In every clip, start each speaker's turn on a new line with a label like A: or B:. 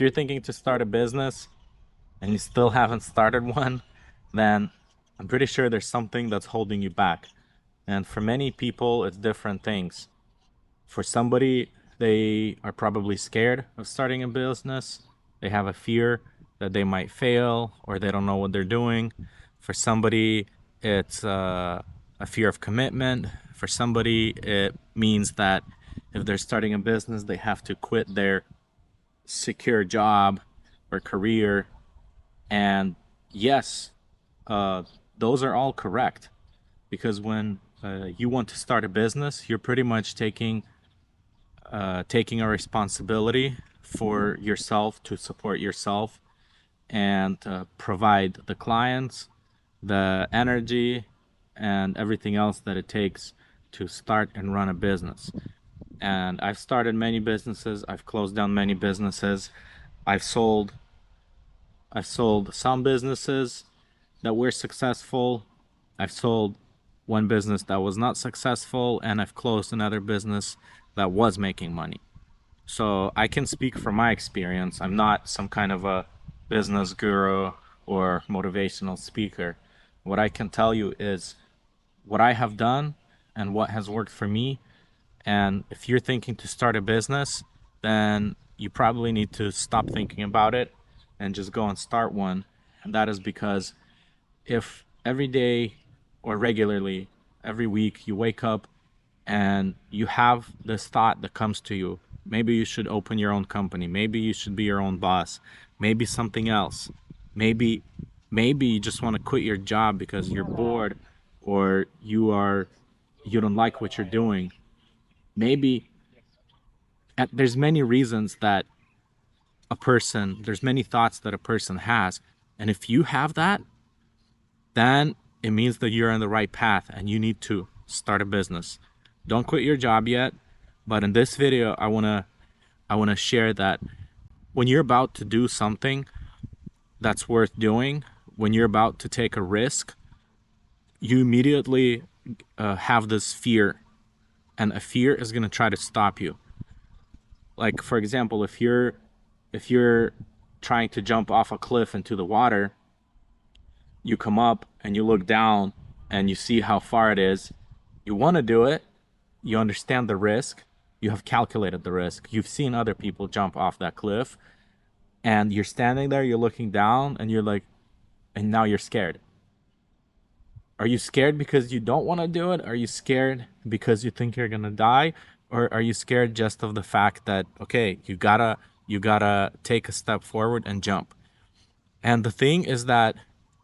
A: If you're thinking to start a business and you still haven't started one, then I'm pretty sure there's something that's holding you back. And for many people, it's different things. For somebody, they are probably scared of starting a business. They have a fear that they might fail or they don't know what they're doing. For somebody, it's a fear of commitment. For somebody, it means that if they're starting a business, they have to quit their secure job or career. And yes, uh, those are all correct because when you want to start a business, you're pretty much taking a responsibility for yourself to support yourself and provide the clients, the energy, and everything else that it takes to start and run a business. And I've started many businesses, I've closed down many businesses, I've sold I've sold some businesses that were successful. I've sold one business that was not successful, and I've closed another business that was making money. So I can speak from my experience. I'm not some kind of a business guru or motivational speaker. What I can tell you is what I have done and what has worked for me. And if you're thinking to start a business, then you probably need to stop thinking about it and just go and start one. And that is because if every day or regularly, every week, you wake up and you have this thought that comes to you, maybe you should open your own company, maybe you should be your own boss, maybe something else, maybe you just want to quit your job because you're bored or you don't like what you're doing. Maybe there's many reasons that there's many thoughts that a person has. And if you have that, then it means that you're on the right path and you need to start a business. Don't quit your job yet, but in this video, I want to share that when you're about to do something that's worth doing, when you're about to take a risk, you immediately have this fear, and a fear is going to try to stop you. Like for example, if you're trying to jump off a cliff into the water, you come up and you look down and you see how far it is. You want to do it. You understand the risk. You have calculated the risk. You've seen other people jump off that cliff, and you're standing there, you're looking down, and you're like, and now you're scared. Are you scared because you don't want to do it? Are you scared because you think you're going to die? Or are you scared just of the fact that, okay, you gotta take a step forward and jump? And the thing is that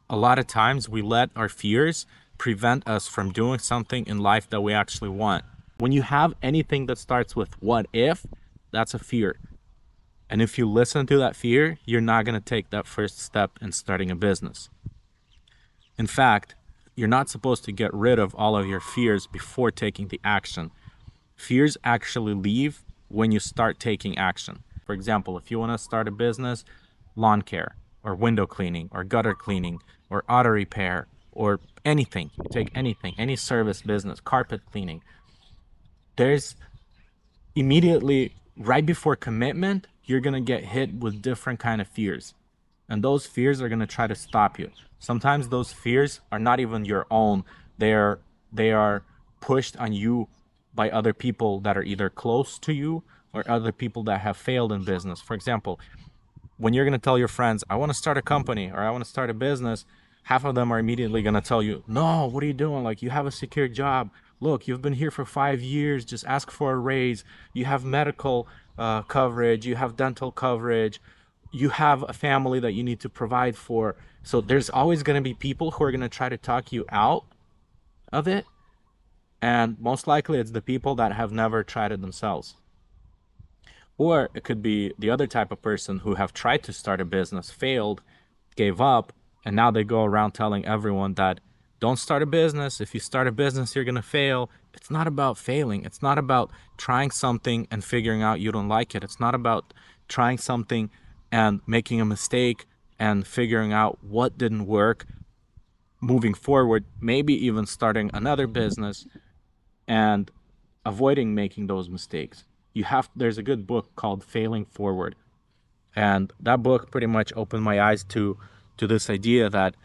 A: a lot of times we let our fears prevent us from doing something in life that we actually want. When you have anything that starts with what if, that's a fear. And if you listen to that fear, you're not going to take that first step in starting a business. In fact, you're not supposed to get rid of all of your fears before taking the action. Fears actually leave when you start taking action. For example, if you want to start a business, lawn care, or window cleaning, or gutter cleaning, or auto repair, or anything, you take anything, any service business, carpet cleaning, there's immediately right before commitment, you're going to get hit with different kind of fears. And those fears are going to try to stop you. Sometimes those fears are not even your own. They are pushed on you by other people that are either close to you or other people that have failed in business. For example, when you're going to tell your friends, I want to start a company or I want to start a business, half of them are immediately going to tell you, no, what are you doing? Like, you have a secure job. Look, you've been here for 5 years. Just ask for a raise. You have medical coverage. You have dental coverage. You have a family that you need to provide for. So there's always going to be people who are going to try to talk you out of it. And most likely it's the people that have never tried it themselves. Or it could be the other type of person who have tried to start a business, failed, gave up, and now they go around telling everyone that don't start a business. If you start a business, you're going to fail. It's not about failing. It's not about trying something and figuring out you don't like it. It's not about trying something and making a mistake and figuring out what didn't work, moving forward, maybe even starting another business and avoiding making those mistakes. There's a good book called Failing Forward. And that book pretty much opened my eyes to this idea that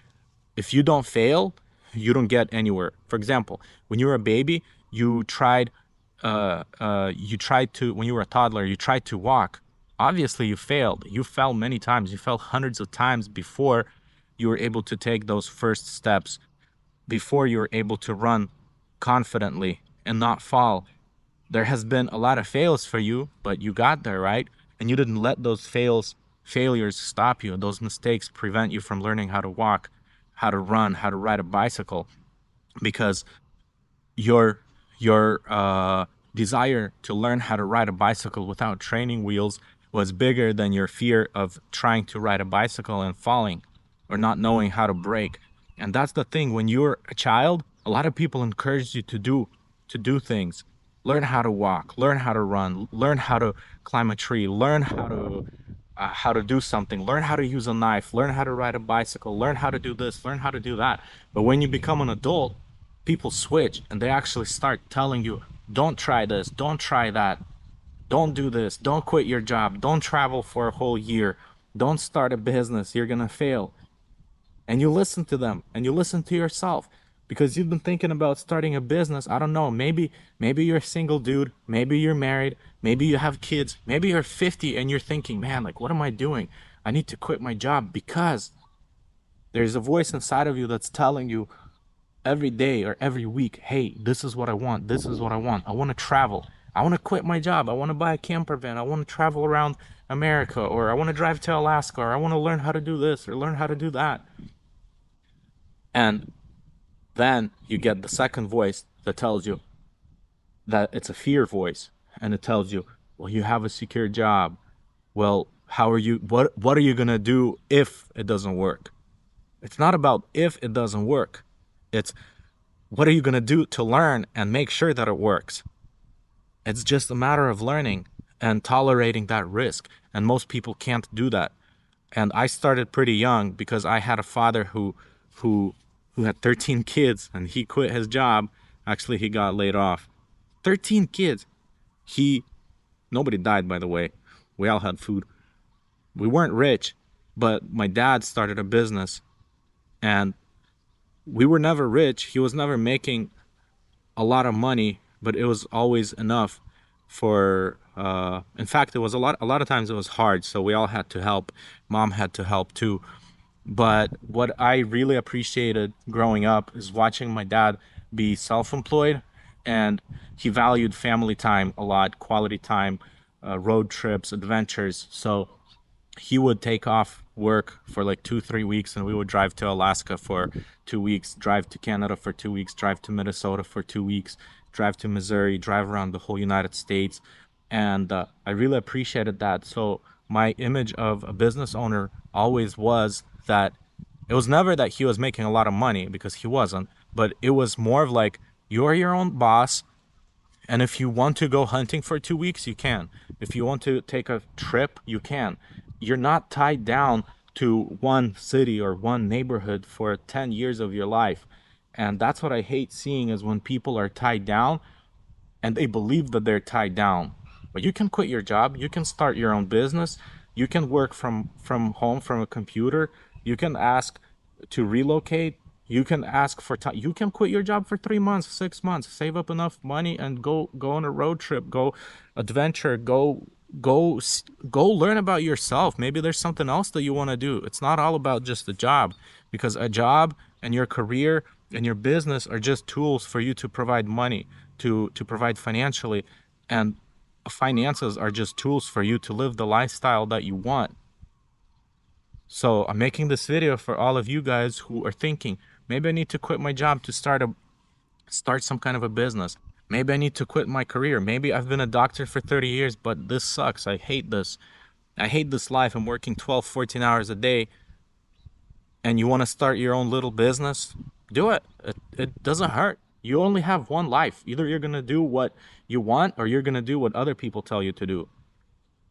A: if you don't fail, you don't get anywhere. For example, when you were a baby, you tried to, when you were a toddler, you tried to walk. Obviously, you failed. You fell many times. You fell hundreds of times before you were able to take those first steps, before you were able to run confidently and not fall. There has been a lot of fails for you, but you got there, right? And you didn't let those failures stop you. Those mistakes prevent you from learning how to walk, how to run, how to ride a bicycle, because your your desire to learn how to ride a bicycle without training wheels was bigger than your fear of trying to ride a bicycle and falling or not knowing how to brake. And that's the thing, when you're a child, a lot of people encourage you to do things. Learn how to walk, learn how to run, learn how to climb a tree, learn how to do something, learn how to use a knife, learn how to ride a bicycle, learn how to do this, learn how to do that. But when you become an adult, people switch and they actually start telling you, don't try this, don't try that, don't do this, don't quit your job, don't travel for a whole year, don't start a business, you're gonna fail. And you listen to them and you listen to yourself because you've been thinking about starting a business. I don't know, maybe you're a single dude, maybe you're married, maybe you have kids, maybe you're 50 and you're thinking, man, like, what am I doing? I need to quit my job, because there's a voice inside of you that's telling you every day or every week, hey, this is what I want, this is what I want. I want to travel, I want to quit my job, I want to buy a camper van, I want to travel around America, or I want to drive to Alaska, or I want to learn how to do this or learn how to do that. And then you get the second voice that tells you that it's a fear voice, and it tells you, well, you have a secure job. Well, how are you, what are you going to do if it doesn't work? It's not about if it doesn't work. It's what are you going to do to learn and make sure that it works? It's just a matter of learning and tolerating that risk. And most people can't do that. And I started pretty young because I had a father who who had 13 kids, and he quit his job. Actually, he got laid off. 13 kids. He Nobody died, by the way. We all had food. We weren't rich, but my dad started a business, and we were never rich. He was never making a lot of money, but it was always enough for in fact, it was a lot of times it was hard, so we all had to help. Mom had to help too. But what I really appreciated growing up is watching my dad be self-employed, and he valued family time a lot, quality time, road trips, adventures. So he would take off work for like 2 3 weeks, and we would drive to Alaska for 2 weeks, drive to Canada for 2 weeks, drive to Minnesota for 2 weeks, drive to Missouri, drive around the whole United States. And I really appreciated that. So my image of a business owner always was that it was never that he was making a lot of money, because he wasn't, but it was more of like, you're your own boss, and if you want to go hunting for 2 weeks, you can. If you want to take a trip, you can. You're not tied down to one city or one neighborhood for 10 years of your life. And that's what I hate seeing, is when people are tied down and they believe that they're tied down. But you can quit your job, you can start your own business, you can work from home from a computer, you can ask to relocate, you can ask for time, you can quit your job for 3 months, 6 months, save up enough money and go on a road trip, go adventure, go learn about yourself. Maybe there's something else that you want to do. It's not all about just the job, because a job and your career and your business are just tools for you to provide money, to provide financially, and finances are just tools for you to live the lifestyle that you want. So I'm making this video for all of you guys who are thinking, maybe I need to quit my job to start some kind of a business. Maybe I need to quit my career. Maybe I've been a doctor for 30 years, but this sucks. I hate this. I hate this life. I'm working 12, 14 hours a day, and you want to start your own little business. Do it. It doesn't hurt. You only have one life. Either you're going to do what you want, or you're going to do what other people tell you to do.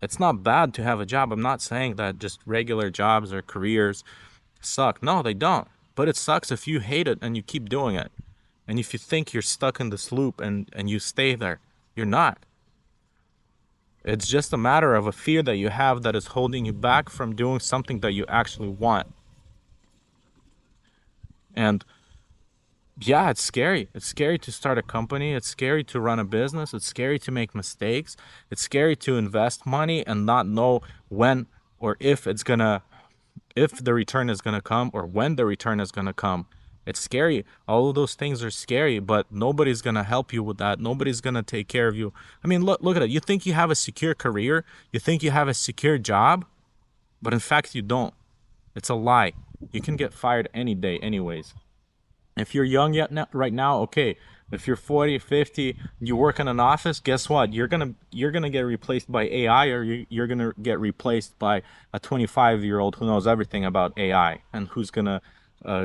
A: It's not bad to have a job. I'm not saying that just regular jobs or careers suck. No, they don't. But it sucks if you hate it and you keep doing it. And if you think you're stuck in this loop and you stay there, you're not. It's just a matter of a fear that you have that is holding you back from doing something that you actually want. And yeah, it's scary. It's scary to start a company. It's scary to run a business. It's scary to make mistakes. It's scary to invest money and not know when or if the return is gonna come or when the return is gonna come. It's scary. All of those things are scary, but nobody's gonna help you with that. Nobody's gonna take care of you. I mean, look at it. You think you have a secure career, you think you have a secure job, but in fact you don't. It's a lie. You can get fired any day anyways. If you're young yet right now, okay. If you're 40, 50, you work in an office, guess what? You're gonna get replaced by AI, or you're gonna get replaced by a 25-year-old who knows everything about AI and who's gonna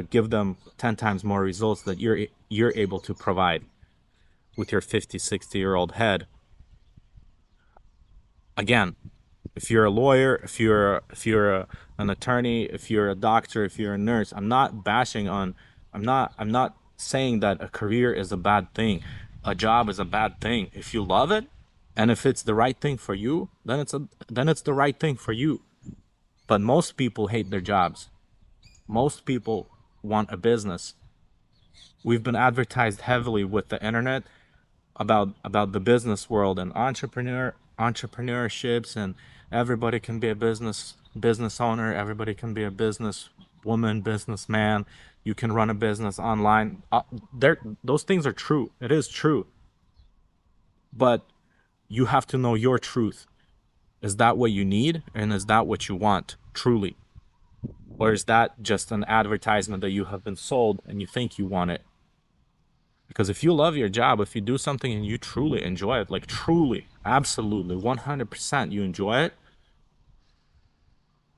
A: give them 10 times more results that you're able to provide with your 50, 60-year-old head. Again, if you're a lawyer, an attorney, if you're a doctor, if you're a nurse, I'm not bashing on, I'm not saying that a career is a bad thing. A job is a bad thing. If you love it and if it's the right thing for you, then it's the right thing for you. But most people hate their jobs. Most people want a business. We've been advertised heavily with the internet about the business world and entrepreneurships, and everybody can be a business owner, everybody can be a business woman, businessman. You can run a business online. There, those things are true. It is true, but you have to know your truth. Is that what you need, and is that what you want truly, or is that just an advertisement that you have been sold and you think you want it? Because if you love your job, if you do something and you truly enjoy it, like truly, absolutely, 100% you enjoy it,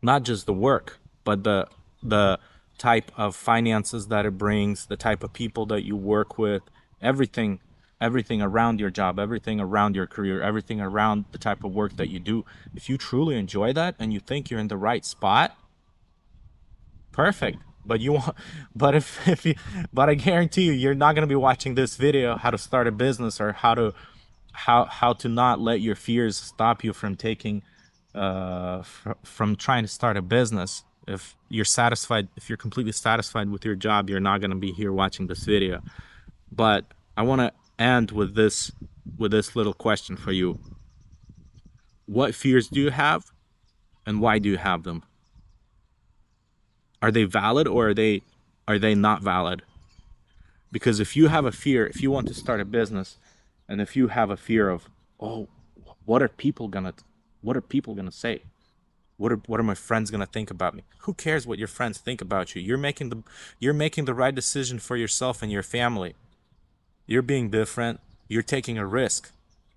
A: not just the work, but the type of finances that it brings, the type of people that you work with, everything everything around your job, everything around your career, everything around the type of work that you do. If you truly enjoy that and you think you're in the right spot, perfect. But you want, but if you, but I guarantee you, you're not gonna be watching this video how to start a business or how to not let your fears stop you from taking, from trying to start a business. If you're satisfied, if you're completely satisfied with your job, you're not gonna be here watching this video. But I want to end with this little question for you. What fears do you have, and why do you have them? Are they valid, or are they not valid? Because if you have a fear, if you want to start a business, and if you have a fear of, oh, what are people gonna what are people gonna say? What are my friends gonna think about me? Who cares what your friends think about you? You're making the right decision for yourself and your family. You're being different. You're taking a risk.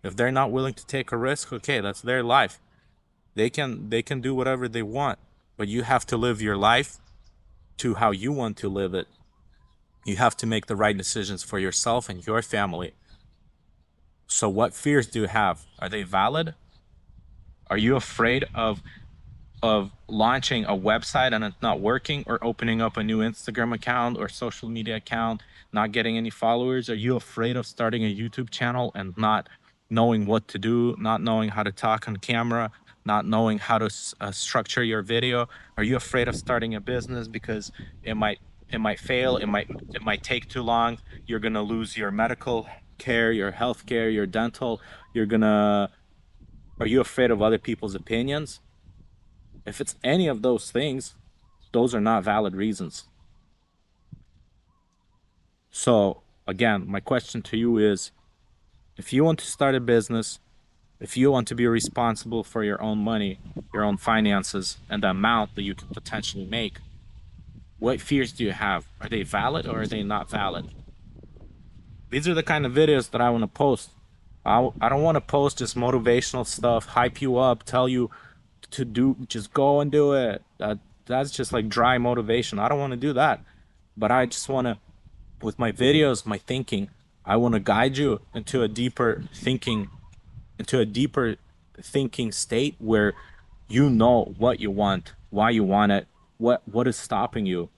A: If they're not willing to take a risk, okay, that's their life. They can do whatever they want, but you have to live your life to how you want to live it. You have to make the right decisions for yourself and your family. So what fears do you have? Are they valid? Are you afraid of launching a website and it's not working, or opening up a new Instagram account or social media account, not getting any followers? Are you afraid of starting a YouTube channel and not knowing what to do, not knowing how to talk on camera, not knowing how to structure your video? Are you afraid of starting a business because it might it might fail, it might take too long, you're going to lose your medical care, your health care, your dental, you're going to are you afraid of other people's opinions? If it's any of those things, those are not valid reasons. So, again, my question to you is, if you want to start a business, if you want to be responsible for your own money, your own finances, and the amount that you can potentially make, what fears do you have? Are they valid, or are they not valid? These are the kind of videos that I want to post. I don't want to post just motivational stuff, hype you up, tell you to do, just go and do it. That's just like dry motivation. I don't want to do that. But I just want to, with my videos, my thinking, I want to guide you into a deeper thinking state where you know what you want, why you want it, what is stopping you.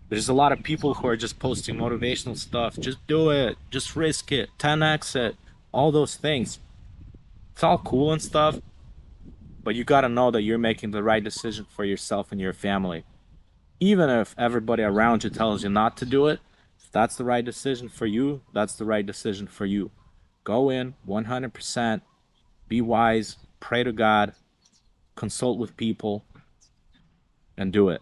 A: There's a lot of people who are just posting motivational stuff. Just do it. Just risk it. 10x it. All those things. It's all cool and stuff, but you got to know that you're making the right decision for yourself and your family. Even if everybody around you tells you not to do it, if that's the right decision for you, that's the right decision for you. Go in 100%, be wise, pray to God, consult with people, and do it.